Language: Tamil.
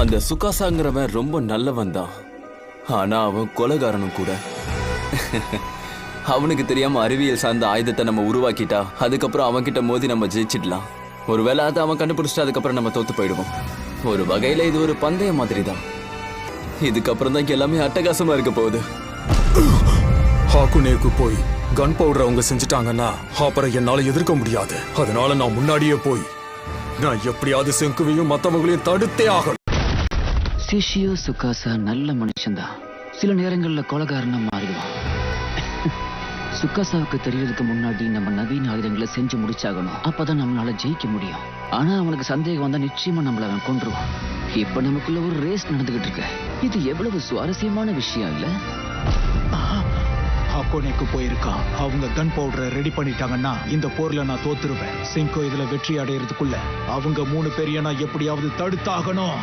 அந்த சுகாசாங்கிறவன் ரொம்ப நல்லவன் தான். ஆனா அவன் கொலைகாரனும் கூட. அவனுக்கு தெரியாம அறிவியல் சார்ந்த ஆயுதத்தை நம்ம உருவாக்கிட்டா அதுக்கப்புறம் அவன்கிட்ட மோதி நம்ம ஜெயிச்சிடலாம். ஒருவேளை அதை அவன் கண்டுபிடிச்சிட்டு அதுக்கப்புறம் நம்ம தோத்து போயிடுவோம். ஒரு வகையில இது ஒரு பந்தயம் மாதிரி தான். இதுக்கப்புறம் தான் எல்லாமே அட்டகாசமா இருக்க போகுது. ஹாக்குனேக்கு போய் கன் பவுடர் அவங்க செஞ்சுட்டாங்கன்னா அப்புறம் என்னால எதிர்க்க முடியாது. அதனால நான் முன்னாடியே போய் நான் எப்படியாவது செங்குவையும் மத்தவங்களையும் தடுத்தே ஆகணும். சிஷியோ சுகாசா நல்ல மனுஷன்தான். சில நேரங்கள்ல கொலைகாரனா மாறிடுவான். சுகாசாவுக்கு தெரியறதுக்கு முன்னாடி நம்ம நவீன ஆயுதங்களை செஞ்சு முடிச்சாகணும். அப்பதான் நம்மளால ஜெயிக்க முடியும். ஆனா அவனுக்கு சந்தேகம் வந்தா நிச்சயமா நம்மள அவன் கொன்றுவான். இப்ப நமக்குள்ள ஒரு ரேஸ் நடந்துகிட்டு இருக்கு. இது எவ்வளவு சுவாரஸ்யமான விஷயம் இல்ல? ஹாக்கோனேக்கு போயிருக்கான். அவங்க கன் பவுடரை ரெடி பண்ணிட்டாங்கன்னா இந்த போர்ல நான் தோத்துருவேன். சிங்கோ இதுல வெற்றி அடையறதுக்குள்ள அவங்க 3 பேரையும் நான் எப்படியாவது தடுத்தாகணும்.